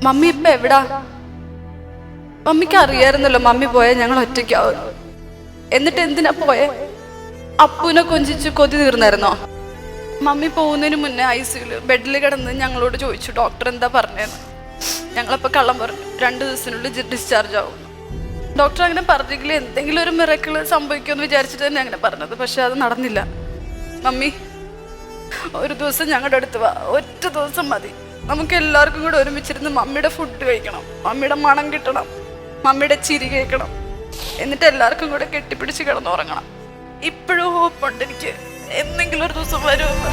Mummy ഇപ്പൊ എവിടാ? മമ്മിക്ക് അറിയായിരുന്നല്ലോ മമ്മി പോയാൽ ഞങ്ങൾ ഒറ്റയ്ക്കാവും. എന്നിട്ട് എന്തിനാ പോയെ? അപ്പുവിനെ കൊഞ്ചിച്ച് കൊതി തീർന്നായിരുന്നോ? മമ്മി പോകുന്നതിന് മുന്നേ ഐസിയുല് ബെഡിൽ കിടന്ന് ഞങ്ങളോട് ചോദിച്ചു ഡോക്ടർ എന്താ പറഞ്ഞതെന്ന്. ഞങ്ങളപ്പോൾ കള്ളം പറഞ്ഞു, 2 ദിവസത്തിനുള്ളിൽ ഡിസ്ചാർജ് ആവും. ഡോക്ടർ അങ്ങനെ പറഞ്ഞെങ്കിൽ എന്തെങ്കിലും ഒരു മിറക്കിൾ സംഭവിക്കുമെന്ന് വിചാരിച്ചിട്ട് തന്നെ അങ്ങനെ പറഞ്ഞത്. പക്ഷെ അത് നടന്നില്ല. മമ്മി ഒരു ദിവസം ഞങ്ങളുടെ അടുത്ത് വാ, ഒറ്റ ദിവസം മതി. നമുക്ക് എല്ലാവർക്കും കൂടെ ഒരുമിച്ചിരുന്ന് മമ്മിയുടെ ഫുഡ് കഴിക്കണം, മമ്മിയുടെ മണം കിട്ടണം, മമ്മിയുടെ ചിരി കേൾക്കണം. എന്നിട്ട് എല്ലാവർക്കും കൂടെ കെട്ടിപ്പിടിച്ച് കിടന്നുറങ്ങണം. ഇപ്പോഴും ഹോപ്പുണ്ട് എനിക്ക്, എന്തെങ്കിലും ഒരു ദിവസം വരുമെന്ന്.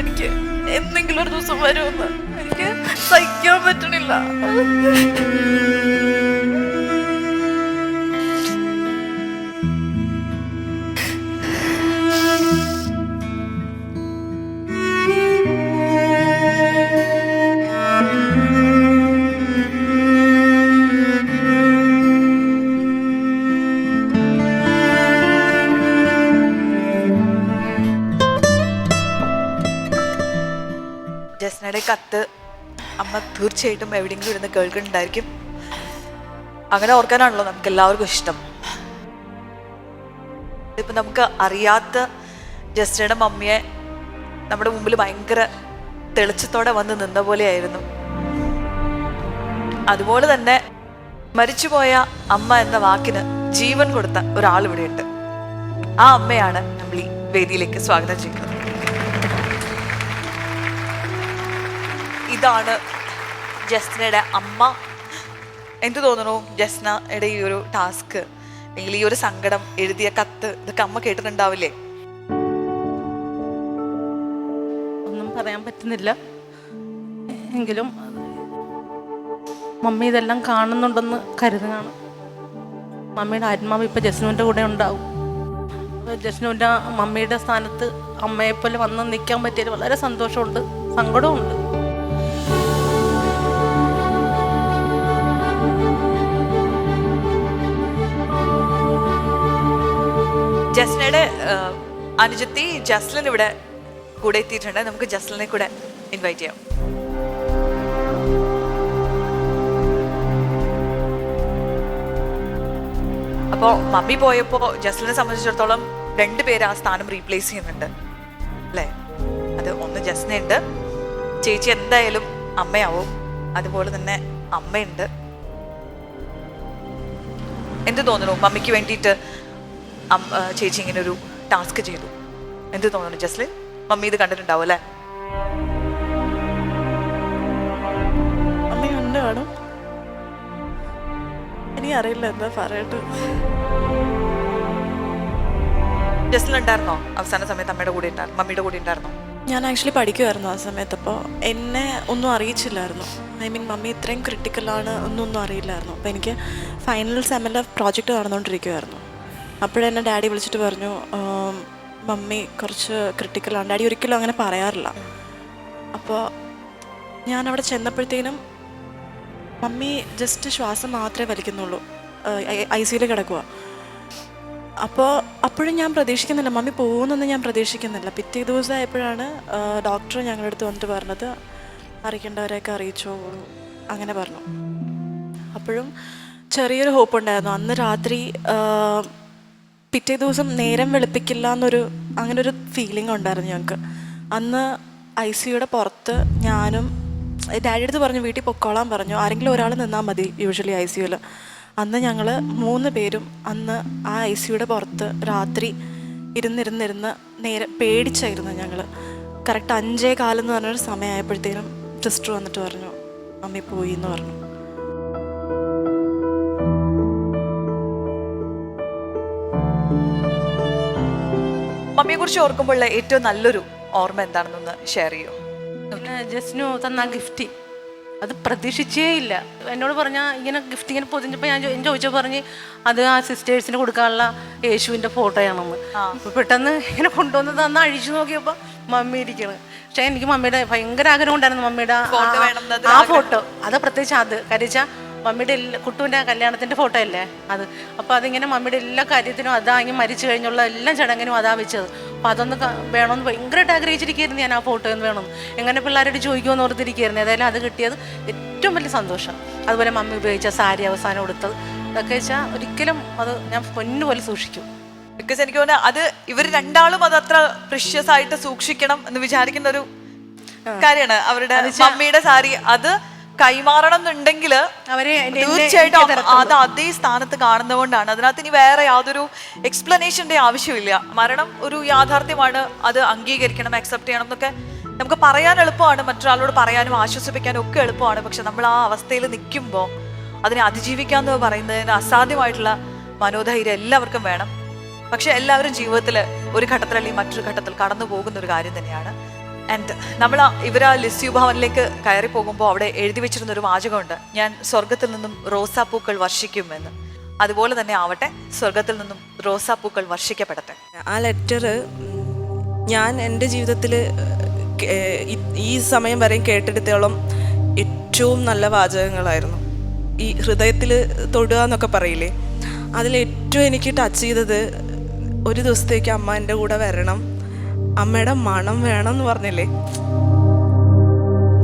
എനിക്ക് എന്തെങ്കിലും ഒരു ദിവസം വരുമെന്ന് എനിക്ക് സഹിക്കാൻ പറ്റണില്ല. ജസ്നയുടെ കത്ത് അമ്മ തീർച്ചയായിട്ടും എവിടെയെങ്കിലും ഇരുന്ന് കേൾക്കുന്നുണ്ടായിരിക്കും. അങ്ങനെ ഓർക്കാനാണല്ലോ നമുക്ക് എല്ലാവർക്കും ഇഷ്ടം. ഇപ്പം നമുക്ക് അറിയാത്ത ജസ്നയുടെ മമ്മിയെ നമ്മുടെ മുമ്പിൽ ഭയങ്കര തെളിച്ചത്തോടെ വന്ന് നിന്ന പോലെയായിരുന്നു. അതുപോലെ തന്നെ മരിച്ചുപോയ അമ്മ എന്ന വാക്കിന് ജീവൻ കൊടുത്ത ഒരാൾ ഇവിടെയുണ്ട്. ആ അമ്മയാണ് നമ്മൾ ഈ വേദിയിലേക്ക് സ്വാഗതം ചെയ്യുന്നത്. ഇതാണ് ജസ്നയുടെ അമ്മ. എന്ത് തോന്നുന്നു ജസ്നയുടെ ഈ ഒരു ടാസ്ക് അല്ലെങ്കിൽ ഈ ഒരു സങ്കടം, എഴുതിയ കത്ത്, ഇതൊക്കെ അമ്മ കേട്ടിട്ടുണ്ടാവില്ലേ? ഒന്നും പറയാൻ പറ്റുന്നില്ല. എങ്കിലും മമ്മി ഇതെല്ലാം കാണുന്നുണ്ടെന്ന് കരുതുകയാണ്. മമ്മിയുടെ ആത്മാവ് ഇപ്പം ജസ്നുവിൻ്റെ കൂടെ ഉണ്ടാവും. ജസ്നുവിൻ്റെ മമ്മിയുടെ സ്ഥാനത്ത് അമ്മയെപ്പോലെ വന്ന് നിൽക്കാൻ പറ്റിയതിൽ വളരെ സന്തോഷമുണ്ട്, സങ്കടമുണ്ട്. ജസ്നയുടെ അനുജത്തി ജസ്ലിൻ ഇവിടെ കൂടെ എത്തിയിട്ടുണ്ട്. നമുക്ക് ജസ്ലിനെ കൂടെ ഇൻവൈറ്റ് ചെയ്യാം. അപ്പോൾ മമ്മി പോയപ്പോൾ ജസ്ലിനെ സംബന്ധിച്ചിടത്തോളം 2 പേര് ആ സ്ഥാനം റീപ്ലേസ് ചെയ്യുന്നുണ്ട് അല്ലേ? അത് ഒന്ന് ജസ്നയുണ്ട്, ചേച്ചി എന്തായാലും അമ്മയാവും, അതുപോലെ തന്നെ അമ്മയുണ്ട്. എന്ത് തോന്നുന്നു മമ്മിക്ക് വേണ്ടിയിട്ട് ചേച്ചി ഇങ്ങനെ ഒരു ടാസ്ക് ചെയ്തു? എന്ത് തോന്നുന്നു ജസ്ലിൻ? മമ്മി ഇത് കണ്ടിട്ടുണ്ടാവും അല്ലേ? അമ്മ കണ്ടു കാണും. എനിക്കറിയില്ല എന്താ പറയട്ടെ. ജസ്ലിൻ ഉണ്ടായിരുന്നോ അവസാന സമയത്ത്? അമ്മയുടെ കൂടെ ഉണ്ടായിരുന്നു, മമ്മിയുടെ കൂടെ ഉണ്ടായിരുന്നോ? ഞാൻ ആക്ച്വലി പഠിക്കുമായിരുന്നു ആ സമയത്ത്. അപ്പോൾ എന്നെ ഒന്നും അറിയിച്ചില്ലായിരുന്നു. മമ്മി ഇത്രയും ക്രിട്ടിക്കലാണ് ഒന്നും അറിയില്ലായിരുന്നു. അപ്പോൾ എനിക്ക് ഫൈനൽ സെമ്മിലെ പ്രോജക്റ്റ് നടന്നുകൊണ്ടിരിക്കുമായിരുന്നു. അപ്പോഴെന്നെ ഡാഡി വിളിച്ചിട്ട് പറഞ്ഞു, മമ്മി കുറച്ച് ക്രിട്ടിക്കലാണ്. ഡാഡി ഒരിക്കലും അങ്ങനെ പറയാറില്ല. അപ്പോൾ ഞാൻ അവിടെ ചെന്നപ്പോഴത്തേനും മമ്മി ജസ്റ്റ് ശ്വാസം മാത്രമേ വലിക്കുന്നുള്ളൂ, ICUയിൽ കിടക്കുക. അപ്പോഴും ഞാൻ പ്രതീക്ഷിക്കുന്നില്ല, മമ്മി പോകുമെന്നൊന്നും ഞാൻ പ്രതീക്ഷിക്കുന്നില്ല. പിറ്റേ ദിവസമായപ്പോഴാണ് ഡോക്ടർ ഞങ്ങളുടെ അടുത്ത് വന്നിട്ട് പറഞ്ഞത്, അറിയിക്കേണ്ടവരെയൊക്കെ അറിയിച്ചോളൂ അങ്ങനെ പറഞ്ഞു. അപ്പോഴും ചെറിയൊരു ഹോപ്പ് ഉണ്ടായിരുന്നു. അന്ന് രാത്രി പിറ്റേ ദിവസം നേരം വെളുപ്പിക്കില്ല അങ്ങനൊരു ഫീലിംഗ് ഉണ്ടായിരുന്നു ഞങ്ങൾക്ക്. അന്ന് ICUയുടെ പുറത്ത് ഞാനും ഡാഡി അടുത്ത് പറഞ്ഞു വീട്ടിൽ പൊക്കോളാൻ പറഞ്ഞു, ആരെങ്കിലും ഒരാൾ നിന്നാൽ മതി യൂഷ്വലി ICUയിൽ. അന്ന് ഞങ്ങൾ 3 പേരും അന്ന് ആ ICUയുടെ പുറത്ത് രാത്രി ഇരുന്നിരുന്ന് നേരെ പേടിച്ചായിരുന്നു ഞങ്ങൾ. കറക്റ്റ് 5:15 എന്ന് പറഞ്ഞൊരു സമയമായപ്പോഴത്തേനും സിസ്റ്റർ വന്നിട്ട് പറഞ്ഞു മമ്മി പോയി എന്ന് പറഞ്ഞു. മമ്മിയെ കുറിച്ച് ഓർക്കുമ്പോൾ ഏറ്റവും നല്ലൊരു ഓർമ്മ എന്താണെന്നൊന്ന് ഷെയർ ചെയ്യോ? പിന്നെ ജസ്നു തന്ന ഗിഫ്റ്റ് അത് പ്രതീക്ഷിച്ചേ ഇല്ല. എന്നോട് പറഞ്ഞാൽ ഇങ്ങനെ ഗിഫ്റ്റ് ഇങ്ങനെ പൊതിഞ്ഞപ്പോൾ ഞാൻ ചോദിച്ചപ്പോൾ പറഞ്ഞ് അത് ആ സിസ്റ്റേഴ്സിന് കൊടുക്കാനുള്ള യേശുവിൻ്റെ ഫോട്ടോയാണെന്ന്. അപ്പോൾ പെട്ടെന്ന് ഇങ്ങനെ കൊണ്ടുവന്ന് തന്ന് അഴിച്ചു നോക്കിയപ്പോൾ മമ്മി ഇരിക്കണം. പക്ഷേ എനിക്ക് മമ്മിയുടെ ഭയങ്കര ആഗ്രഹം ഉണ്ടായിരുന്നു മമ്മിയുടെ ആ ഫോട്ടോ. അത് പ്രത്യേകിച്ച് അത് കരിച്ചാൽ മമ്മിയുടെ കുട്ടുവിൻ്റെ കല്യാണത്തിൻ്റെ ഫോട്ടോ അല്ലേ അത്. അപ്പോൾ അതിങ്ങനെ മമ്മിയുടെ എല്ലാ കാര്യത്തിനും അതാ ഇങ്ങനെ മരിച്ചു കഴിഞ്ഞുള്ള എല്ലാ ചടങ്ങിനും അതാ വെച്ചത്. അപ്പോൾ അതൊന്ന് വേണമെന്ന് ഭയങ്കരമായിട്ട് ആഗ്രഹിച്ചിരിക്കുകയായിരുന്നു ഞാൻ ആ ഫോട്ടോ ഒന്ന് വേണമെന്ന്. എങ്ങനെ പിള്ളേരോട് ചോദിക്കുമെന്ന് ഓർത്തിരിക്കുകയായിരുന്നു. ഏതായാലും അത് കിട്ടിയത് ഏറ്റവും വലിയ സന്തോഷം. അതുപോലെ മമ്മി ഉപയോഗിച്ച സാരി അവസാനം കൊടുത്തത് ഇതൊക്കെ വെച്ചാൽ ഒരിക്കലും അത് ഞാൻ പൊന്നുപോലെ സൂക്ഷിക്കും. ബിക്കോസ് എനിക്ക് തോന്നുന്നത് അത് ഇവർ രണ്ടാളും അത് അത്ര പ്രിഷ്യസ് ആയിട്ട് സൂക്ഷിക്കണം എന്ന് വിചാരിക്കുന്ന ഒരു കാര്യമാണ്. അവരുടെ മമ്മിയുടെ സാരി അത് കൈമാറണം എന്നുണ്ടെങ്കിൽ തീർച്ചയായിട്ടും അത് അതേ സ്ഥാനത്ത് കാണുന്നതുകൊണ്ടാണ്. അതിനകത്ത് ഇനി വേറെ യാതൊരു എക്സ്പ്ലനേഷന്റെ ആവശ്യമില്ല. മരണം ഒരു യാഥാർത്ഥ്യമാണ്, അത് അംഗീകരിക്കണം, അക്സെപ്റ്റ് ചെയ്യണം എന്നൊക്കെ നമുക്ക് പറയാൻ എളുപ്പമാണ്, മറ്റൊരാളോട് പറയാനും ആശ്വസിപ്പിക്കാനും ഒക്കെ എളുപ്പമാണ്. പക്ഷെ നമ്മൾ ആ അവസ്ഥയിൽ നിൽക്കുമ്പോൾ അതിനെ അതിജീവിക്കാന്ന് പറയുന്നതിന് അസാധ്യമായിട്ടുള്ള മനോധൈര്യം എല്ലാവർക്കും വേണം. പക്ഷെ എല്ലാവരും ജീവിതത്തിൽ ഒരു ഘട്ടത്തിൽ അല്ലെങ്കിൽ മറ്റൊരു ഘട്ടത്തിൽ കടന്നു പോകുന്ന ഒരു കാര്യം തന്നെയാണ്. ആൻഡ് നമ്മൾ ഇവർ ആ ലിസ്യു ഭവനിലേക്ക് കയറി പോകുമ്പോൾ അവിടെ എഴുതി വെച്ചിരുന്ന ഒരു വാചകമുണ്ട്, ഞാൻ സ്വർഗത്തിൽ നിന്നും റോസാപ്പൂക്കൾ വർഷിക്കുമെന്ന്. അതുപോലെ തന്നെ ആവട്ടെ, സ്വർഗത്തിൽ നിന്നും റോസാപ്പൂക്കൾ വർഷിക്കപ്പെടട്ടെ. ആ ലെറ്റർ ഞാൻ എൻ്റെ ജീവിതത്തിൽ ഈ സമയം വരെയും കേട്ടെടുത്തോളം ഏറ്റവും നല്ല വാചകങ്ങളായിരുന്നു. ഈ ഹൃദയത്തിൽ തൊടുക എന്നൊക്കെ പറയില്ലേ, അതിലേറ്റവും എനിക്ക് ടച്ച് ചെയ്തത് ഒരു ദിവസത്തേക്ക് അമ്മ എൻ്റെ കൂടെ വരണം, അമ്മയുടെ മണം വേണം എന്ന് പറഞ്ഞില്ലേ,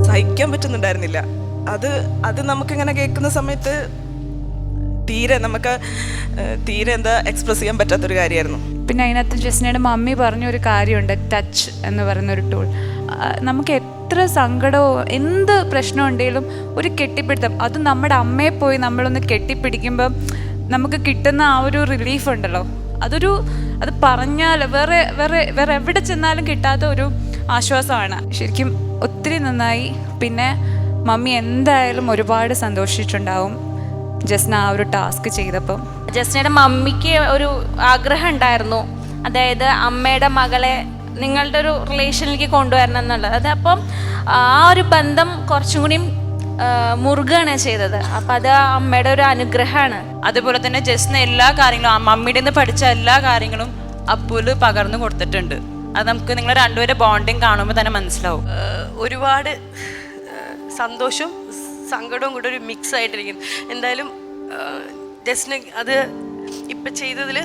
സഹിക്കാൻ പറ്റുന്നുണ്ടായിരുന്നില്ല. അത് നമുക്കിങ്ങനെ കേൾക്കുന്ന സമയത്ത് തീരെ എന്താ എക്സ്പ്രസ് ചെയ്യാൻ പറ്റാത്തൊരു കാര്യമായിരുന്നു. പിന്നെ അതിനകത്ത് ജസ്നയുടെ മമ്മി പറഞ്ഞൊരു കാര്യമുണ്ട്, ടച്ച് എന്ന് പറയുന്നൊരു ടൂൾ. നമുക്ക് എത്ര സങ്കടമോ എന്ത് പ്രശ്നം ഉണ്ടെങ്കിലും ഒരു കെട്ടിപ്പിടുത്തം, അത് നമ്മുടെ അമ്മയെ പോയി നമ്മളൊന്ന് കെട്ടിപ്പിടിക്കുമ്പം നമുക്ക് കിട്ടുന്ന ആ ഒരു റിലീഫ് ഉണ്ടല്ലോ, അത് പറഞ്ഞാൽ വേറെ വേറെ വേറെ എവിടെ ചെന്നാലും കിട്ടാത്ത ഒരു ആശ്വാസമാണ്. ശരിക്കും ഒത്തിരി നന്നായി. പിന്നെ മമ്മി എന്തായാലും ഒരുപാട് സന്തോഷിച്ചിട്ടുണ്ടാവും ജസ്ന ആ ഒരു ടാസ്ക് ചെയ്തപ്പം. ജസ്നയുടെ മമ്മിക്ക് ഒരു ആഗ്രഹം ഉണ്ടായിരുന്നു, അതായത് അമ്മയുടെ മകളെ നിങ്ങളുടെ ഒരു റിലേഷനിലേക്ക് കൊണ്ടുവരണം എന്നുള്ളത്. അത് അപ്പം ആ ഒരു ബന്ധം കുറച്ചും കൂടി മുറുകയാണ് ചെയ്തത്. അപ്പം അത് അമ്മയുടെ ഒരു അനുഗ്രഹമാണ്. അതുപോലെ തന്നെ ജസ്ന എല്ലാ കാര്യങ്ങളും മമ്മിയുടെ നിന്ന് പഠിച്ച എല്ലാ കാര്യങ്ങളും അപ്പുല് പകർന്നു കൊടുത്തിട്ടുണ്ട്. അത് നമുക്ക് നിങ്ങൾ രണ്ടുപേരെ ബോണ്ടിങ് കാണുമ്പോൾ തന്നെ മനസ്സിലാവും. ഒരുപാട് സന്തോഷവും സങ്കടവും കൂടെ ഒരു മിക്സ് ആയിട്ടിരിക്കുന്നു. എന്തായാലും ജസ്ന അത് ഇപ്പം ചെയ്തതിൽ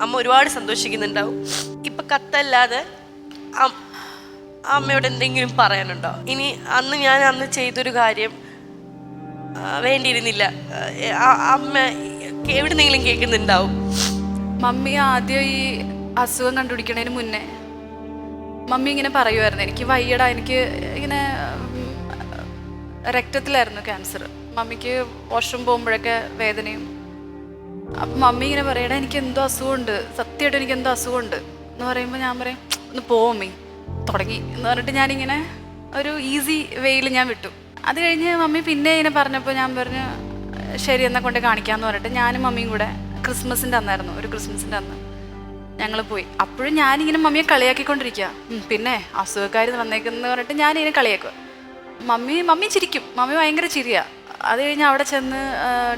അമ്മ ഒരുപാട് സന്തോഷിക്കുന്നുണ്ടാവും. ഇപ്പം കത്തല്ലാതെ അമ്മയോട് എന്തെങ്കിലും പറയാനുണ്ടോ? ഇനി അന്ന് ചെയ്തൊരു കാര്യം വേണ്ടിയിരുന്നില്ല, അമ്മ എവിടുന്നെങ്കിലും കേൾക്കുന്നുണ്ടാവും. മമ്മി ആദ്യം ഈ അസുഖം കണ്ടുപിടിക്കണതിന് മുന്നേ മമ്മി ഇങ്ങനെ പറയുമായിരുന്നു, എനിക്ക് വയ്യടാ, എനിക്ക് ഇങ്ങനെ രക്തത്തിലായിരുന്നു ക്യാൻസർ, മമ്മിക്ക് വാഷ്റൂം പോകുമ്പോഴൊക്കെ വേദനയും. അപ്പം മമ്മി ഇങ്ങനെ പറയടാ എനിക്ക് എന്തോ അസുഖമുണ്ട്, സത്യമായിട്ടും എനിക്ക് എന്തോ അസുഖമുണ്ട് എന്ന് പറയുമ്പോൾ ഞാൻ പറയും ഒന്ന് പോമമ്മി തുടങ്ങി എന്ന് പറഞ്ഞിട്ട് ഞാനിങ്ങനെ ഒരു ഈസി വേയിൽ ഞാൻ വിട്ടു. അത് കഴിഞ്ഞ് മമ്മി പിന്നെ ഇങ്ങനെ പറഞ്ഞപ്പോൾ ഞാൻ പറഞ്ഞു ശരി എന്നാൽ കൊണ്ട് കാണിക്കാമെന്ന് പറഞ്ഞിട്ട് ഞാനും മമ്മിയും കൂടെ ക്രിസ്മസിൻ്റെ അന്നായിരുന്നു, ഒരു ക്രിസ്മസിൻ്റെ അന്ന് ഞങ്ങൾ പോയി. അപ്പോഴും ഞാനിങ്ങനെ മമ്മിയെ കളിയാക്കിക്കൊണ്ടിരിക്കുക, പിന്നെ അസുഖക്കാർ വന്നേക്കെന്ന് പറഞ്ഞിട്ട് ഞാനിങ്ങനെ കളിയാക്കുക. മമ്മി ചിരിക്കും, മമ്മി ഭയങ്കര ചിരിയാണ്. അത് കഴിഞ്ഞ് അവിടെ ചെന്ന്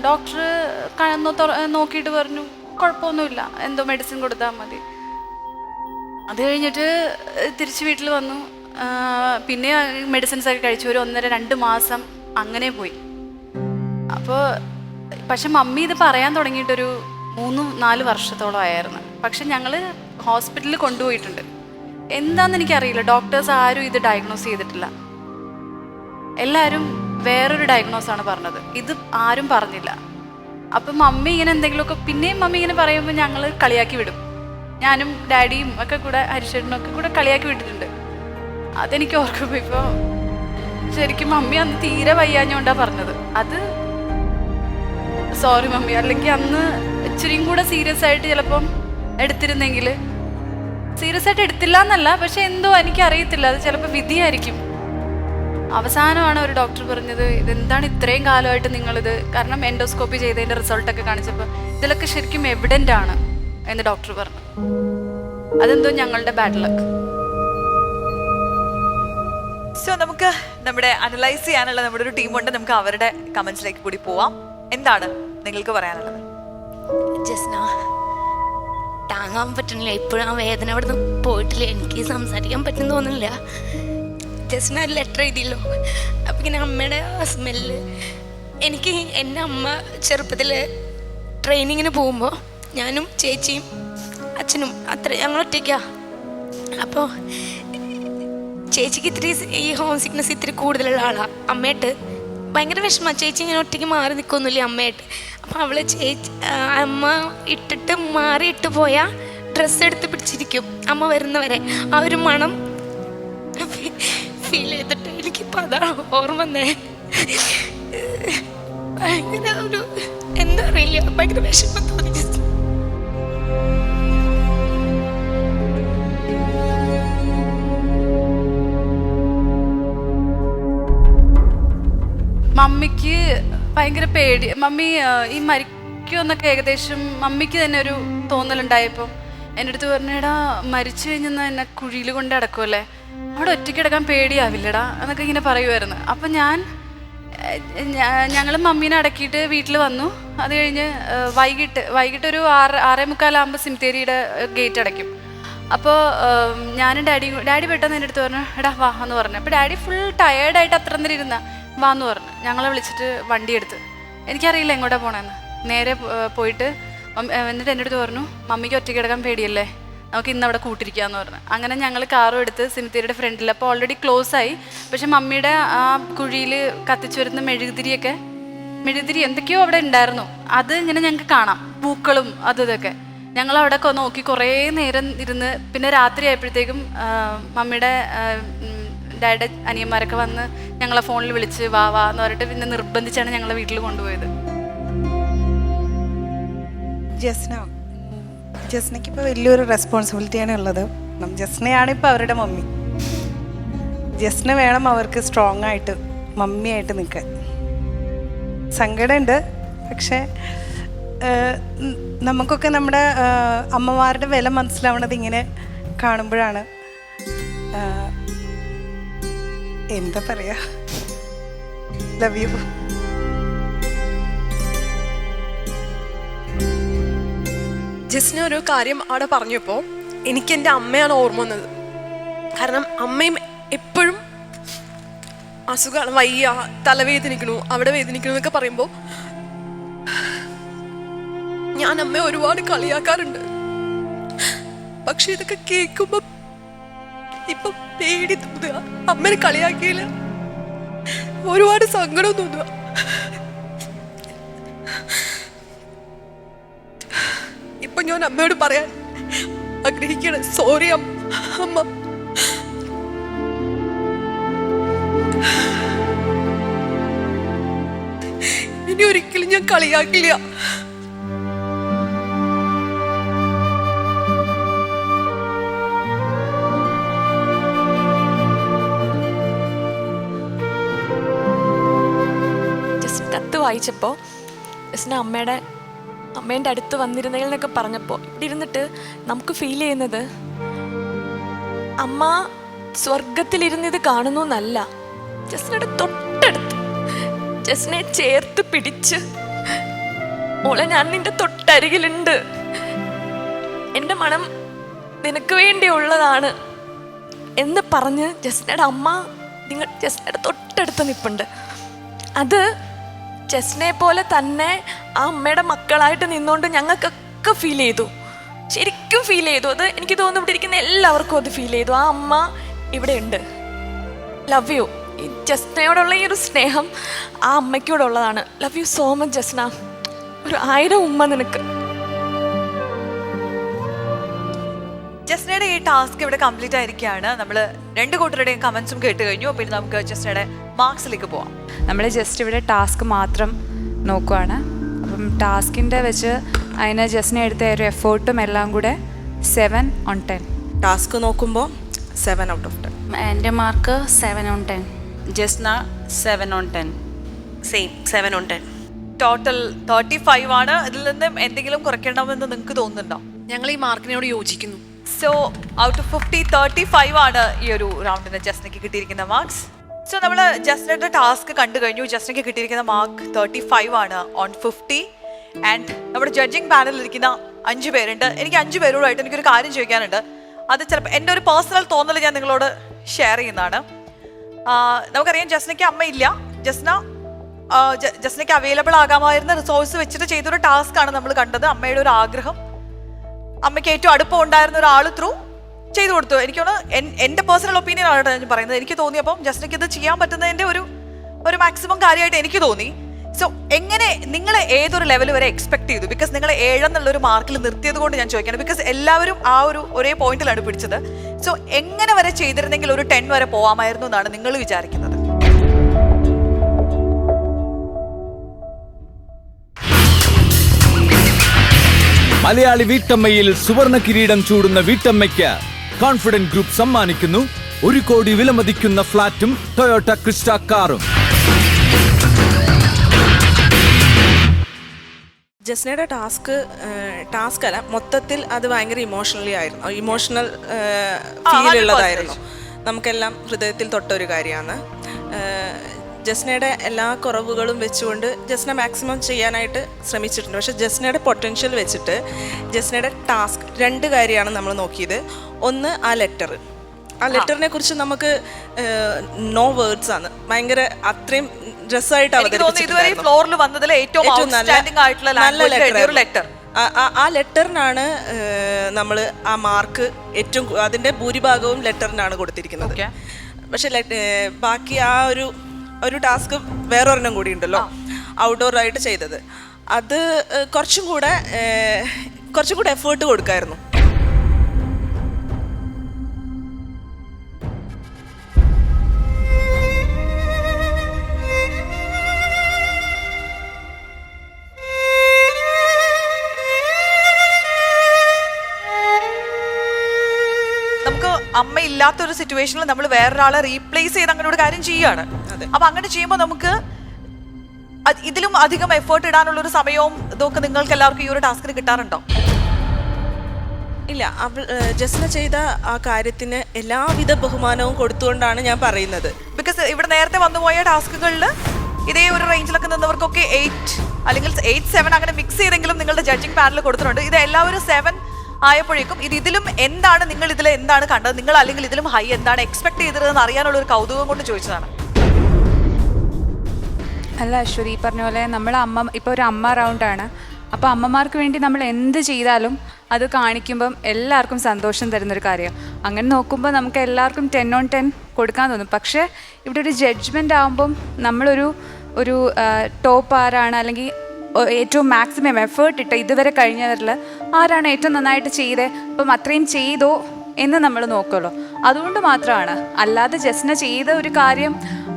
ഡോക്ടർ നോക്കിയിട്ട് പറഞ്ഞു കുഴപ്പമൊന്നുമില്ല, എന്തോ മെഡിസിൻ കൊടുത്താൽ മതി. അത് കഴിഞ്ഞിട്ട് തിരിച്ച് വീട്ടിൽ വന്നു, പിന്നെ മെഡിസിൻസൊക്കെ കഴിച്ചു. ഒരു 1.5-2 മാസം അങ്ങനെ പോയി. അപ്പോൾ പക്ഷെ മമ്മി ഇത് പറയാൻ തുടങ്ങിയിട്ടൊരു 3-4 വർഷത്തോളം ആയിരുന്നു. പക്ഷെ ഞങ്ങൾ ഹോസ്പിറ്റലിൽ കൊണ്ടുപോയിട്ടുണ്ട്. എന്താണെന്ന് എനിക്കറിയില്ല, ഡോക്ടേഴ്സ് ആരും ഇത് ഡയഗ്നോസ് ചെയ്തിട്ടില്ല. എല്ലാവരും വേറൊരു ഡയഗ്നോസാണ് പറഞ്ഞത്, ഇത് ആരും പറഞ്ഞില്ല. അപ്പം മമ്മി ഇങ്ങനെ എന്തെങ്കിലുമൊക്കെ പിന്നെയും മമ്മി ഇങ്ങനെ പറയുമ്പോൾ ഞങ്ങൾ കളിയാക്കി വിടും. ഞാനും ഡാഡിയും ഒക്കെ കൂടെ ഹരിശേട്ടനും ഒക്കെ കൂടെ കളിയാക്കി വിട്ടിട്ടുണ്ട്. അതെനിക്ക് ഓർക്കുമ്പോൾ ഇപ്പോൾ ശരിക്കും മമ്മി അന്ന് തീരെ വയ്യാഞ്ഞോണ്ടാണ് പറഞ്ഞത്. അത് സോറി മമ്മി, അല്ലെങ്കിൽ അന്ന് ഇച്ചിരിയും കൂടെ സീരിയസ് ആയിട്ട് ചിലപ്പം എടുത്തിരുന്നെങ്കിൽ, സീരിയസ് ആയിട്ട് എടുത്തില്ല എന്നല്ല, പക്ഷെ എന്തോ എനിക്കറിയത്തില്ല, അത് ചിലപ്പോൾ വിധിയായിരിക്കും. അവസാനമാണ് ഒരു ഡോക്ടർ പറഞ്ഞത് ഇതെന്താണ് ഇത്രയും കാലമായിട്ട് നിങ്ങളിത്, കാരണം എൻഡോസ്കോപ്പി ചെയ്തതിൻ്റെ റിസൾട്ടൊക്കെ കാണിച്ചപ്പോൾ ഇതിലൊക്കെ ശരിക്കും എവിഡൻ്റ് ആണ് എന്ന് ഡോക്ടർ പറഞ്ഞു. അതെന്തോ ഞങ്ങളുടെ ബാഡ് ലക്ക്. സോ നമുക്ക് നമ്മുടെ അനലൈസ് ചെയ്യാനുള്ള നമ്മുടെ ഒരു ടീമുണ്ട്. നമുക്ക് അവരുടെ കമന്റ്സിലേക്ക് കൂടി പോവാം. എന്താണ് നിങ്ങൾക്ക് പറയാനുള്ളത്? ജസ്ന, താങ്ങാൻ പറ്റുന്നില്ല. ഇപ്പോഴും ആ വേദന അവിടെ നിന്ന് പോയിട്ടില്ല. എനിക്ക് സംസാരിക്കാൻ പറ്റുന്ന തോന്നുന്നില്ല. ജസ്ന ഒരു ലെറ്റർ എഴുതിയല്ലോ, അപ്പം ഇങ്ങനെ അമ്മയുടെ ആ സ്മെല്ല് എനിക്ക്. എൻ്റെ അമ്മ ചെറുപ്പത്തിൽ ട്രെയിനിങ്ങിന് പോകുമ്പോൾ ഞാനും ചേച്ചിയും അച്ഛനും ഞങ്ങൾ ഒറ്റയ്ക്കാ. അപ്പോൾ ചേച്ചിക്ക് ഇത്തിരി ഈ ഹോം സിക്നസ് ഇത്തിരി കൂടുതലുള്ള ആളാണ്. അമ്മയായിട്ട് ഭയങ്കര വിഷമമാണ്. ചേച്ചി ഇങ്ങനെ ഒറ്റയ്ക്ക് മാറി നിൽക്കൊന്നുമില്ല അമ്മയായിട്ട്. അപ്പം അവള് അമ്മ ഇട്ടിട്ട് മാറിയിട്ട് പോയാൽ ഡ്രസ്സ് എടുത്ത് പിടിച്ചിരിക്കും അമ്മ വരുന്നവരെ. ആ ഒരു മണം ഫീൽ ചെയ്തിട്ട് എനിക്കിപ്പോൾ അതാണ് ഓർമ്മ വന്നേ. ഭയങ്കര ഒരു എന്താ അറിയില്ല, ഭയങ്കര വിഷമം തോന്നി. മമ്മിക്ക് ഭയങ്കര പേടി. മമ്മി ഈ മരിക്കുമെന്നൊക്കെ ഏകദേശം മമ്മിക്ക് തന്നെ ഒരു തോന്നലുണ്ടായപ്പോൾ എൻ്റെ അടുത്ത് പറഞ്ഞേടാ, മരിച്ചു കഴിഞ്ഞാൽ എന്നെ കുഴിയിൽ കൊണ്ട് അടക്കുമല്ലേ, അവിടെ ഒറ്റയ്ക്ക് കിടക്കാൻ പേടിയാവില്ലടാ എന്നൊക്കെ ഇങ്ങനെ പറയുമായിരുന്നു. അപ്പം ഞങ്ങൾ മമ്മീനെ അടക്കിയിട്ട് വീട്ടിൽ വന്നു. അത് കഴിഞ്ഞ് വൈകിട്ട് ഒരു 6:45 സിമിത്തേരിയുടെ ഗേറ്റ് അടയ്ക്കും. അപ്പോൾ ഞാനും ഡാഡി പെട്ടെന്ന് എൻ്റെ അടുത്ത് പറഞ്ഞു, എടാ വാ എന്ന് പറഞ്ഞു. അപ്പോൾ ഡാഡി ഫുൾ ടയേർഡായിട്ട് അത്ര നേരം ഇരുന്ന വാന്ന് പറഞ്ഞു. ഞങ്ങളെ വിളിച്ചിട്ട് വണ്ടി എടുത്ത്, എനിക്കറിയില്ല എങ്ങോട്ടാണ് പോകണമെന്ന്. നേരെ പോയിട്ട് എന്നിട്ട് എൻ്റെ അടുത്ത് പറഞ്ഞു, മമ്മിക്ക് ഒറ്റയ്ക്ക് കിടക്കാൻ പേടിയല്ലേ, നമുക്ക് ഇന്ന് അവിടെ കൂട്ടിരിക്കാമെന്ന് പറഞ്ഞു. അങ്ങനെ ഞങ്ങൾ കാറും എടുത്ത് സിമിത്തേരിയുടെ ഫ്രണ്ടിൽ. അപ്പോൾ ഓൾറെഡി ക്ലോസ് ആയി. പക്ഷെ മമ്മിയുടെ ആ കുഴിയിൽ കത്തിച്ചു വരുന്ന മെഴുകുതിരി എന്തൊക്കെയോ അവിടെ ഉണ്ടായിരുന്നു. അത് ഇങ്ങനെ ഞങ്ങൾക്ക് കാണാം, പൂക്കളും ഇതൊക്കെ. ഞങ്ങൾ അവിടെ നോക്കി കുറേ നേരം ഇരുന്ന്. പിന്നെ രാത്രി ആയപ്പോഴത്തേക്കും മമ്മിയുടെ ഡാഡിയുടെ അനിയന്മാരൊക്കെ വന്ന് ഞങ്ങളെ ഫോണിൽ വിളിച്ച് വാ എന്ന് പറഞ്ഞിട്ട് പിന്നെ നിർബന്ധിച്ചാണ് ഞങ്ങളെ വീട്ടിൽ കൊണ്ടുപോയത്. ജസ്നയ്ക്ക് ഇപ്പോൾ വലിയൊരു റെസ്പോൺസിബിലിറ്റിയാണ് ഉള്ളത്. ജസ്നയാണ് ഇപ്പോൾ അവരുടെ മമ്മി. ജസ്ന വേണം അവർക്ക് സ്ട്രോങ് ആയിട്ട് മമ്മിയായിട്ട് നിൽക്കാൻ. സങ്കടമുണ്ട്, പക്ഷേ നമുക്കൊക്കെ നമ്മുടെ അമ്മമാരുടെ വില മനസ്സിലാവണത് ഇങ്ങനെ കാണുമ്പോഴാണ്. എന്താ പറയാ, ലവ് യു. ജസ്റ്റിന് ഒരു കാര്യം അവിടെ പറഞ്ഞപ്പോൾ എനിക്ക് എൻ്റെ അമ്മയാണ് ഓർമ്മ വന്നത്. കാരണം അമ്മയും എപ്പോഴും അസുഖമാണ്, വയ്യ, തലവേദനിക്കണു, അവിടെ വേദനിക്കണു എന്നൊക്കെ പറയുമ്പോൾ ഞാൻ അമ്മയെ ഒരുപാട് കളിയാക്കാറുണ്ട്. പക്ഷെ ഇതൊക്കെ കേൾക്കുമ്പോൾ ഇപ്പൊ പേടി തോന്നുക. അമ്മനെ കളിയാക്കിയില്ല, ഒരുപാട് സങ്കടം തോന്നുക. ഇപ്പൊ ഞാൻ അമ്മയോട് പറയാൻ ആഗ്രഹിക്കണം, സോറി അമ്മ. ഇനി ഒരിക്കലും ഞാൻ കളിയാക്കില്ല. കത്ത് വായിച്ചപ്പോൾ ജസ്റ്റിന് അമ്മേൻ്റെ അടുത്ത് വന്നിരുന്നതിൽ എന്നൊക്കെ പറഞ്ഞപ്പോൾ ഇവിടെ ഇരുന്നിട്ട് നമുക്ക് ഫീൽ ചെയ്യുന്നത് അമ്മ സ്വർഗത്തിലിരുന്നിത് കാണുന്നു എന്നല്ല, ജസ്റ്റിനയുടെ തൊട്ടടുത്ത് ജസ്റ്റിനെ ചേർത്ത് പിടിച്ച് മോളെ ഞാൻ നിന്റെ തൊട്ടരികിലുണ്ട്, എൻ്റെ മണം നിനക്ക് വേണ്ടിയുള്ളതാണ് എന്ന് പറഞ്ഞ് ജസ്റ്റിനയുടെ അമ്മ ജസ്റ്റിനയുടെ തൊട്ടടുത്ത് നിൽപ്പുണ്ട്. അത് ജസ്റ്റിനെ പോലെ തന്നെ ആ അമ്മയുടെ മക്കളായിട്ട് നിന്നുകൊണ്ട് ഞങ്ങൾക്കൊക്കെ ഫീൽ ചെയ്തു, ശരിക്കും ഫീൽ ചെയ്തു. അത് എനിക്ക് തോന്നുന്നു ഇവിടെ ഇരിക്കുന്ന എല്ലാവർക്കും അത് ഫീൽ ചെയ്തു. ആ അമ്മ ഇവിടെ ഉണ്ട്. Love you. ഈ ജസ്റ്റിനയോടുള്ള ഈ ഒരു സ്നേഹം ആ അമ്മയ്ക്കോടുള്ളതാണ്. Love you so much Jasna. ഒരു 1000 ഉമ്മ നിനക്ക്. ജസ്നയുടെ ഈ ടാസ്ക് ഇവിടെ കംപ്ലീറ്റ് ആയിരിക്കുകയാണ്. നമ്മൾ 2 കൂട്ടരുടെയും കമന്റ്സും കേട്ട് കഴിഞ്ഞു. പിന്നെ നമുക്ക് ജസ്നയുടെ മാർക്സിലേക്ക് പോവാം. നമ്മൾ ജസ്റ്റ് ഇവിടെ ടാസ്ക് മാത്രം നോക്കുവാണ്. അപ്പം ടാസ്കിൻ്റെ വെച്ച് അതിന് ജസ്ന എടുത്ത ഒരു എഫേർട്ടും എല്ലാം കൂടെ 7/10. ടാസ്ക് നോക്കുമ്പോൾ 7/10. എൻ്റെ മാർക്ക് 7/10. ജസ്ന 7/10. സെയിം 7/10. ടോട്ടൽ 35 ആണ്. ഇതിൽ നിന്നും എന്തെങ്കിലും കുറയ്ക്കണമെന്ന് നിങ്ങൾക്ക് തോന്നുന്നുണ്ടോ? ഞങ്ങൾ ഈ മാർക്കിനോട് യോജിക്കുന്നു. സോ ഔട്ട് ഓഫ് 50 35 ആണ് ഈ ഒരു റൗണ്ടിന് ജസ്നയ്ക്ക് കിട്ടിയിരിക്കുന്ന മാർക്സ്. സോ നമ്മൾ ജസ്നയുടെ ടാസ്ക് കണ്ടു കഴിഞ്ഞു. ജസ്നയ്ക്ക് കിട്ടിയിരിക്കുന്ന മാർക്ക് 35 ആണ് ഓൺ 50. ആൻഡ് നമ്മുടെ ജഡ്ജിങ് പാനലിൽ ഇരിക്കുന്ന 5 പേരുണ്ട്. എനിക്ക് 5 പേരോടായിട്ട് എനിക്കൊരു കാര്യം ചോദിക്കാനുണ്ട്. അത് ചിലപ്പോൾ എൻ്റെ ഒരു പേഴ്സണൽ തോന്നൽ ഞാൻ നിങ്ങളോട് ഷെയർ ചെയ്യുന്നതാണ്. നമുക്കറിയാം ജസ്നയ്ക്ക് അമ്മയില്ല. ജസ്നയ്ക്ക് അവൈലബിൾ ആകാമായിരുന്ന റിസോഴ്സ് വെച്ചിട്ട് ചെയ്തൊരു ടാസ്ക് ആണ് നമ്മൾ കണ്ടത്. അമ്മയുടെ ഒരു ആഗ്രഹം, അമ്മയ്ക്ക് ഏറ്റവും അടുപ്പം ഉണ്ടായിരുന്ന ഒരാൾ ത്രൂ ചെയ്തു കൊടുത്തു. എനിക്കൊന്ന് എൻ്റെ പേഴ്സണൽ ഒപ്പീനിയൻ ആണ് ഞാൻ പറയുന്നത്. എനിക്ക് തോന്നിയപ്പം ജസ്നയ്ക്ക് ഇത് ചെയ്യാൻ പറ്റുന്നതിൻ്റെ ഒരു മാക്സിമം കാര്യമായിട്ട് എനിക്ക് തോന്നി. സോ എങ്ങനെ നിങ്ങൾ ഏതൊരു ലെവൽ വരെ എക്സ്പെക്ട് ചെയ്തു? ബിക്കോസ് നിങ്ങൾ 7 എന്നുള്ളൊരു മാർക്കിൽ നിർത്തിയത് കൊണ്ട് ഞാൻ ചോദിക്കണം. ബിക്കോസ് എല്ലാവരും ആ ഒരേ പോയിന്റിലാണ് പിടിച്ചത്. സോ എങ്ങനെ വരെ ചെയ്തിരുന്നെങ്കിൽ ഒരു 10 വരെ പോവാമായിരുന്നു എന്നാണ് നിങ്ങൾ വിചാരിക്കുന്നത്? മലയാളി വീട്ടമ്മയിൽ സുവർണ കിരീടം ചൂടുന്ന വീട്ടമ്മയ്ക്ക് കോൺഫിഡന്റ് ഗ്രൂപ്പ് സമ്മാനിക്കുന്നു 1 കോടി വിലമതിക്കുന്ന ഫ്ളാറ്റും ടൊയോട്ട ക്രിസ്റ്റ കാറും. ജസ്നയുടെ ടാസ്ക് അല്ല, മൊത്തത്തിൽ അത് ഭയങ്കര ഇമോഷണൽ ഫീൽ ഉള്ളതായിരുന്നു. നമുക്കെല്ലാം ഹൃദയത്തിൽ തൊട്ടൊരു കാര്യമാണ്. ജസ്നയുടെ എല്ലാ കുറവുകളും വെച്ചുകൊണ്ട് ജസ്ന മാക്സിമം ചെയ്യാനായിട്ട് ശ്രമിച്ചിട്ടുണ്ട്. പക്ഷേ ജസ്നയുടെ പൊട്ടൻഷ്യൽ വെച്ചിട്ട് ജസ്നയുടെ ടാസ്ക് 2 കാര്യമാണ് നമ്മൾ നോക്കിയത്. ഒന്ന് ആ ലെറ്ററിനെ കുറിച്ച് നമുക്ക് നോ വേർഡ്സ് ആണ്. ഭയങ്കര അത്രയും രസമായിട്ട് ആ ലെറ്ററിനാണ് നമ്മൾ ആ മാർക്ക് ഏറ്റവും അതിൻ്റെ ഭൂരിഭാഗവും ലെറ്ററിനാണ് കൊടുത്തിരിക്കുന്നത്. പക്ഷെ ബാക്കി ആ ഒരു ടാസ്ക് വേറൊരെണ്ണം കൂടി ഉണ്ടല്ലോ, ഔട്ട്ഡോർ ആയിട്ട് ചെയ്തത്. അത് കുറച്ചും കൂടെ എഫേർട്ട് കൊടുക്കായിരുന്നു. അമ്മ ഇല്ലാത്തൊരു സിറ്റുവേഷനിൽ നമ്മൾ വേറൊരാളെ റീപ്ലേസ് ചെയ്ത് അങ്ങനെ ഒരു കാര്യം ചെയ്യാണ്. അപ്പൊ അങ്ങനെ ചെയ്യുമ്പോൾ നമുക്ക് ഇതിലും അധികം എഫേർട്ട് ഇടാനുള്ള ഒരു സമയവും ഇതൊക്കെ നിങ്ങൾക്ക് എല്ലാവർക്കും ഈ ഒരു ടാസ്കിന് കിട്ടാറുണ്ടോ? ഇല്ല, ജസ്ന ചെയ്ത ആ കാര്യത്തിന് എല്ലാവിധ ബഹുമാനവും കൊടുത്തുകൊണ്ടാണ് ഞാൻ പറയുന്നത്. ബിക്കോസ് ഇവിടെ നേരത്തെ വന്നുപോയ ടാസ്കുകളിൽ ഇതേ ഒരു റേഞ്ചിലൊക്കെ നിന്നവർക്കൊക്കെ 8 അല്ലെങ്കിൽ 8, 7 അങ്ങനെ മിക്സ് ചെയ്തെങ്കിലും നിങ്ങളുടെ ജഡ്ജിങ് പാനൽ കൊടുത്തിട്ടുണ്ട്. ഇത് എല്ലാവരും 7 ആയപ്പോഴേക്കും ഇതിലും എന്താണ് നിങ്ങൾ ഇതിൽ എന്താണ് കണ്ടത്, നിങ്ങൾ അല്ലെങ്കിൽ ഇതിലും ഹൈ എന്താണ് എക്സ്പെക്ട് ചെയ്തതെന്ന് അറിയാനുള്ള ഒരു കൗതുകം കൊണ്ട് ചോദിച്ചതാണ്. അല്ല അശ്വതി, ഈ പറഞ്ഞ പോലെ ഇപ്പോൾ ഒരു അമ്മ റൗണ്ടാണ്. അപ്പോൾ അമ്മമാർക്ക് വേണ്ടി നമ്മൾ എന്ത് ചെയ്താലും അത് കാണിക്കുമ്പം എല്ലാവർക്കും സന്തോഷം തരുന്നൊരു കാര്യം. അങ്ങനെ നോക്കുമ്പോൾ നമുക്ക് എല്ലാവർക്കും 10 on 10 കൊടുക്കാൻ തോന്നും. പക്ഷേ ഇവിടെ ഒരു ജഡ്ജ്മെൻ്റ് ആകുമ്പം നമ്മളൊരു ടോപ്പ് ആരാണ് അല്ലെങ്കിൽ ഏറ്റവും മാക്സിമം എഫേർട്ട് ഇട്ട് ഇതുവരെ കഴിഞ്ഞവരിൽ ആരാണ് ഏറ്റവും നന്നായിട്ട് ചെയ്തത്, അപ്പം അത്രയും ചെയ്തോ എന്ന് നമ്മൾ നോക്കുമല്ലോ. അതുകൊണ്ട് മാത്രമാണ്. അല്ലാതെ ജസ്ന ചെയ്ത ഒരു കാര്യം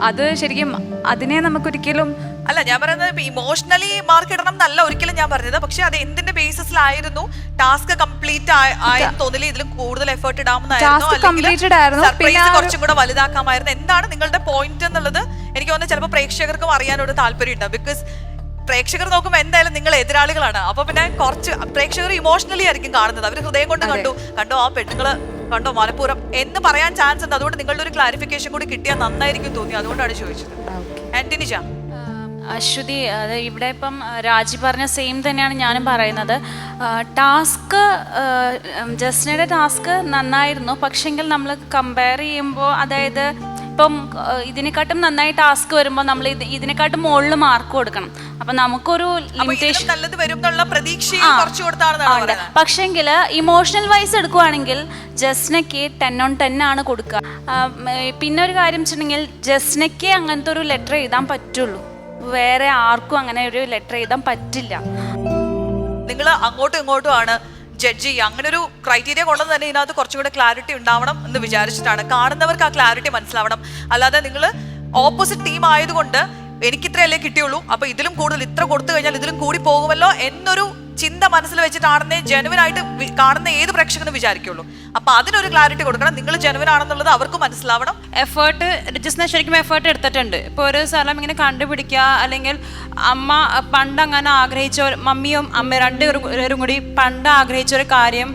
അത് ശരിക്കും അതിനെ നമുക്കൊരിക്കലും അല്ല ഞാൻ പറയുന്നത് ഇമോഷണലി മാർക്ക് ഇടണം എന്നല്ല ഒരിക്കലും ഞാൻ പറഞ്ഞത്. പക്ഷെ അത് എന്തിന്റെ ബേസിസിലായിരുന്നു? ടാസ്ക് കംപ്ലീറ്റ് ആയെന്ന് തോന്നില്ല, ഇതിലും കൂടുതൽ എഫേർട്ട് ഇടാമെന്നായിരുന്നു, കുറച്ചും കൂടെ വലുതാക്കാമായിരുന്നു. എന്താണ് നിങ്ങളുടെ പോയിന്റ് എന്നുള്ളത് എനിക്ക് തോന്നുന്നത് ചിലപ്പോൾ പ്രേക്ഷകർക്കും അറിയാനൊരു താല്പര്യം ഉണ്ട്. ബിക്കോസ് പ്രേക്ഷകർ നോക്കുമ്പോൾ എന്തായാലും നിങ്ങൾ എതിരാളികളാണ്. അപ്പൊ പിന്നെ കുറച്ച് പ്രേക്ഷകർ ഇമോഷണലി ആയിരിക്കും കാണുന്നത്. അവർ ഹൃദയം കൊണ്ട് കണ്ടോ ആ പെണ്ണുങ്ങള് കണ്ടോ മനഃപൂർവ്വം എന്ന് പറയാൻ ചാൻസ് ഉണ്ട്. അതുകൊണ്ട് നിങ്ങളുടെ ഒരു ക്ലാരിഫിക്കേഷൻ കൂടി കിട്ടിയാൽ നന്നായിരിക്കും തോന്നി, അതുകൊണ്ടാണ് ചോദിച്ചത്. ആന്റണിജ. അശ്വതി, അത് ഇവിടെ ഇപ്പം രാജി പറഞ്ഞ സെയിം തന്നെയാണ് ഞാനും പറയുന്നത്. ടാസ്ക് ജസ്നയുടെ ടാസ്ക് നന്നായിരുന്നു. പക്ഷെങ്കിൽ നമ്മൾ കമ്പയർ ചെയ്യുമ്പോൾ, അതായത് ഇപ്പം ഇതിനെക്കാട്ടും നന്നായി ടാസ്ക് വരുമ്പോൾ നമ്മൾ ഇതിനെക്കാട്ടും മുകളിൽ മാർക്ക് കൊടുക്കണം. അപ്പം നമുക്കൊരു ലിമിറ്റേഷൻ പക്ഷെങ്കിൽ ഇമോഷണൽ വൈസ് എടുക്കുവാണെങ്കിൽ ജസ്നയ്ക്ക് 10 on 10 ആണ് കൊടുക്കുക. പിന്നെ ഒരു കാര്യം വെച്ചിട്ടുണ്ടെങ്കിൽ ജസ്നയ്ക്ക് അങ്ങനത്തെ ഒരു ലെറ്റർ എഴുതാൻ പറ്റുള്ളൂ, വേറെ ആർക്കും അങ്ങനെ ഒരു ലെറ്റർ എഴുതാൻ പറ്റില്ല. നിങ്ങൾ അങ്ങോട്ടും ഇങ്ങോട്ടും ആണ് ജഡ്ജ് ചെയ്യുക. അങ്ങനെ ഒരു ക്രൈറ്റീരിയ കൊണ്ടുവന്ന് തന്നെ ഇതിനകത്ത് കുറച്ചും കൂടെ ക്ലാരിറ്റി ഉണ്ടാവണം എന്ന് വിചാരിച്ചിട്ടാണ്. കാണുന്നവർക്ക് ആ ക്ലാരിറ്റി മനസ്സിലാവണം. അല്ലാതെ നിങ്ങൾ ഓപ്പോസിറ്റ് ടീം ആയതുകൊണ്ട് എനിക്ക് ഇത്രയല്ലേ കിട്ടിയുള്ളൂ, അപ്പൊ ഇതിലും കൂടുതൽ ഇത്ര കൊടുത്തു കഴിഞ്ഞാൽ ഇതിലും കൂടി പോകുമല്ലോ എന്നൊരു ചിന്ത മനസ്സിൽ വെച്ചിട്ടാണെന്നേ ജെനുവിനായിട്ട് കാണുന്ന ഏത് പ്രേക്ഷകനും വിചാരിക്കുള്ളൂ. അപ്പൊ അതിനൊരു ക്ലാരിറ്റി കൊടുക്കണം. നിങ്ങൾ ജെനുവിൻ ആണെന്നുള്ളത് അവർക്ക് മനസ്സിലാവണം. എഫേർട്ട് ജസ്റ്റ് ശരിക്കും എഫേർട്ട് എടുത്തിട്ടുണ്ട്. ഇപ്പോൾ ഒരു സ്ഥലം ഇങ്ങനെ കണ്ടുപിടിക്കുക, അല്ലെങ്കിൽ അമ്മ പണ്ട് അങ്ങനെ ആഗ്രഹിച്ച, മമ്മിയും അമ്മ രണ്ടുപേരും കൂടി പണ്ട് ആഗ്രഹിച്ച ഒരു കാര്യം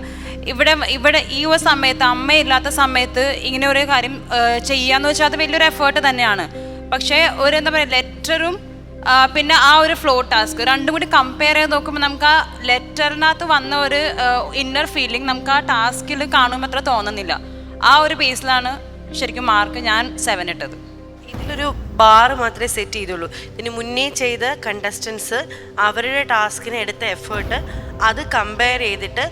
ഇവിടെ ഈ ഒരു സമയത്ത് അമ്മയില്ലാത്ത സമയത്ത് ഇങ്ങനെ ഒരു കാര്യം ചെയ്യാന്ന് വെച്ചാൽ അത് വലിയൊരു എഫേർട്ട് തന്നെയാണ്. പക്ഷേ ഒരു എന്താ പറയുക ലെറ്ററും പിന്നെ ആ ഒരു ഫ്ലോ ടാസ്ക് രണ്ടും കൂടി കമ്പയർ ചെയ്ത് നോക്കുമ്പോൾ നമുക്ക് ആ ലെറ്ററിനകത്ത് വന്ന ഒരു ഇന്നർ ഫീലിംഗ് നമുക്ക് ആ ടാസ്കിൽ കാണുമ്പോൾ അത്ര തോന്നുന്നില്ല. ആ ഒരു ബേസിലാണ് ശരിക്കും മാർക്ക് ഞാൻ 7 ഇട്ടത്. ഇതിലൊരു ബാർ മാത്രമേ സെറ്റ് ചെയ്തുള്ളൂ. ഇതിന് മുന്നേ ചെയ്ത കണ്ടസ്റ്റൻസ് അവരുടെ ടാസ്കിന് എടുത്ത എഫേർട്ട് അത് കമ്പയർ ചെയ്തിട്ട്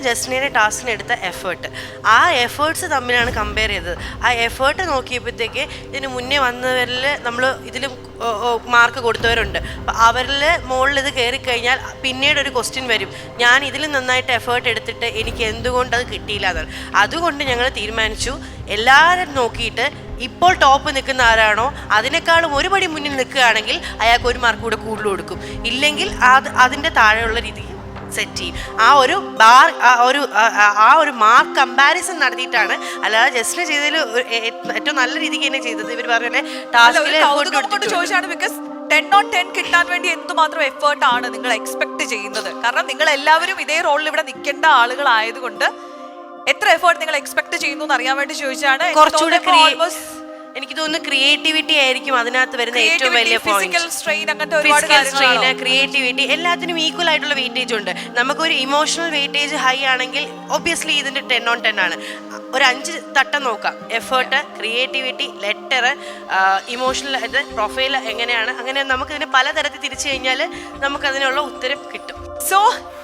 ജസ്നയുടെ ടാസ്കിന് എടുത്ത എഫേർട്ട്, ആ എഫേർട്സ് തമ്മിലാണ് കമ്പയർ ചെയ്തത്. ആ എഫേർട്ട് നോക്കിയപ്പോഴത്തേക്ക് ഇതിന് മുന്നേ വന്നവരിൽ നമ്മൾ ഇതിലും മാർക്ക് കൊടുത്തവരുണ്ട്. അപ്പം അവരിൽ മുകളിൽ ഇത് കയറിക്കഴിഞ്ഞാൽ പിന്നീട് ഒരു ക്വസ്റ്റ്യൻ വരും, ഞാൻ ഇതിൽ നന്നായിട്ട് എഫേർട്ട് എടുത്തിട്ട് എനിക്ക് എന്തുകൊണ്ട് അത് കിട്ടിയില്ല എന്നാണ്. അതുകൊണ്ട് ഞങ്ങൾ തീരുമാനിച്ചു എല്ലാവരും നോക്കിയിട്ട് ഇപ്പോൾ ടോപ്പ് നിൽക്കുന്ന ആരാണോ അതിനേക്കാളും ഒരു പടി മുന്നിൽ നിൽക്കുകയാണെങ്കിൽ അയാൾക്ക് ഒരു മാർക്ക് കൂടെ കൂടുതൽ കൊടുക്കും, ഇല്ലെങ്കിൽ അതിൻ്റെ താഴെയുള്ള രീതിയിൽ സെറ്റ് ചെയ്യും. ആ ഒരു മാർക്ക് കമ്പാരിസൺ നടത്തിയിട്ടാണ്, അല്ലാതെ ജസ്റ്റ് ചെയ്തതിൽ ഏറ്റവും നല്ല രീതിക്ക് തന്നെ ചെയ്തത്. ഇവർ പറഞ്ഞ ചോദിച്ചാണ് ബിക്കോസ് 10 on 10 കിട്ടാൻ വേണ്ടി എന്തുമാത്രം എഫേർട്ട് ആണ് നിങ്ങൾ എക്സ്പെക്ട് ചെയ്യുന്നത്? കാരണം നിങ്ങൾ എല്ലാവരും ഇതേ റോളിൽ ഇവിടെ നിൽക്കേണ്ട ആളുകളായതുകൊണ്ട് എത്ര എഫേർട്ട് നിങ്ങൾ എക്സ്പെക്ട് ചെയ്യുന്നു എന്ന് അറിയാൻ വേണ്ടി ചോദിച്ചാണ്. കുറച്ചുകൂടെ എനിക്ക് തോന്നുന്നു ക്രിയേറ്റിവിറ്റി ആയിരിക്കും അതിനകത്ത് വരുന്ന ഏറ്റവും വലിയ ക്രിയേറ്റിവിറ്റി. എല്ലാത്തിനും ഈക്വൽ ആയിട്ടുള്ള വെയിറ്റേജ് ഉണ്ട്. നമുക്കൊരു ഇമോഷണൽ വെയിറ്റേജ് ഹൈ ആണെങ്കിൽ ഒബ്വിയസ്ലി ഇതിന്റെ 10 on 10 ആണ്. ഒരു 5 തട്ടം നോക്കാം: effort, creativity, letter, emotional, profile എങ്ങനെയാണ്, അങ്ങനെ നമുക്ക് ഇതിനെ പലതരത്തിൽ തിരിച്ചു കഴിഞ്ഞാൽ നമുക്കതിനുള്ള ഉത്തരം കിട്ടും. സോ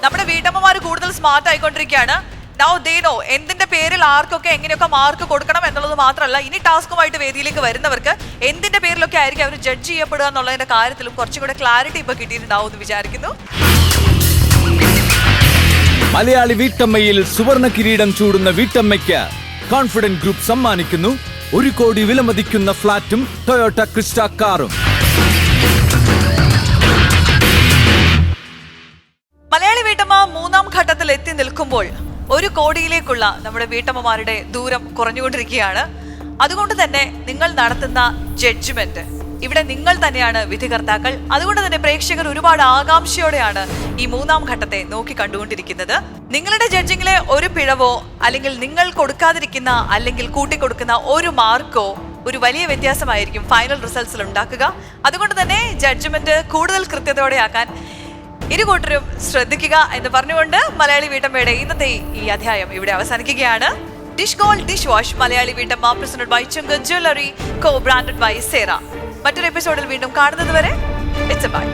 നമ്മുടെ വീട്ടമ്മമാർ കൂടുതൽ സ്മാർട്ട് ആയിക്കൊണ്ടിരിക്കുകയാണ്. Now they know എന്തിന്റെ പേരിൽ ആർക്കൊക്കെ എങ്ങനെയൊക്കെ മാർക്ക് കൊടുക്കണം എന്നുള്ളത് മാത്രമല്ല, ഇനി ടാസ്കുമായിട്ട് വേദിയിലേക്ക് വരുന്നവർക്ക് എന്തിന്റെ പേരിലൊക്കെ ആയിരിക്കും അവർ ജഡ്ജ് ചെയ്യപ്പെടുക എന്നുള്ളതിന്റെ കാര്യത്തിലും കുറച്ചും കൂടെ ക്ലാരിറ്റി ഇപ്പൊ കിട്ടിയിട്ടുണ്ടാവും എന്ന് വിചാരിക്കുന്നു. മലയാളി വീട്ടമ്മയിൽ സുവർണ കിരീടം ചൂടുന്ന വീട്ടമ്മയ്ക്ക് കോൺഫിഡന്റ് ഗ്രൂപ്പ് സമ്മാനിക്കുന്നു 1 കോടി വിലമതിക്കുന്ന ഫ്ളാറ്റും ടൊയോട്ട ക്രിസ്റ്റ കാറും. മലയാളി വീട്ടമ്മ 3ാം ഘട്ടത്തിൽ എത്തി നിൽക്കുമ്പോൾ 1 കോടിയിലേക്കുള്ള നമ്മുടെ വീട്ടമ്മമാരുടെ ദൂരം കുറഞ്ഞുകൊണ്ടിരിക്കുകയാണ്. അതുകൊണ്ട് തന്നെ നിങ്ങൾ നടത്തുന്ന ജഡ്ജ്മെന്റ്, ഇവിടെ നിങ്ങൾ തന്നെയാണ് വിധികർത്താക്കൾ. അതുകൊണ്ട് തന്നെ പ്രേക്ഷകർ ഒരുപാട് ആകാംക്ഷയോടെയാണ് ഈ 3ാം ഘട്ടത്തെ നോക്കി കണ്ടുകൊണ്ടിരിക്കുന്നത്. നിങ്ങളുടെ ജഡ്ജിങ്ങിലെ ഒരു പിഴവോ അല്ലെങ്കിൽ നിങ്ങൾ കൊടുക്കാതിരിക്കുന്ന അല്ലെങ്കിൽ കൂട്ടിക്കൊടുക്കുന്ന ഒരു മാർക്കോ ഒരു വലിയ വ്യത്യാസമായിരിക്കും ഫൈനൽ റിസൾട്ട്സിൽ ഉണ്ടാക്കുക. അതുകൊണ്ട് തന്നെ ജഡ്ജ്മെന്റ് കൂടുതൽ കൃത്യതയോടെയാക്കാൻ ഇരുകൂട്ടരും ശ്രദ്ധിക്കുക എന്ന് പറഞ്ഞുകൊണ്ട് മലയാളി വീട്ടമ്മയുടെ ഇന്നത്തെ ഈ അധ്യായം ഇവിടെ അവസാനിക്കുകയാണ്. Dish gold dish wash Malayali വീട്ടമ്മ പ്രസന്റഡ് ബൈ ചുങ്ക് ജ്വല്ലറി, കോ ബ്രാൻഡഡ് ബൈ സേറ. മറ്റൊരു എപ്പിസോഡിൽ വീണ്ടും കാണുന്നത് വരെ ഇറ്റ്സ് ബൈ.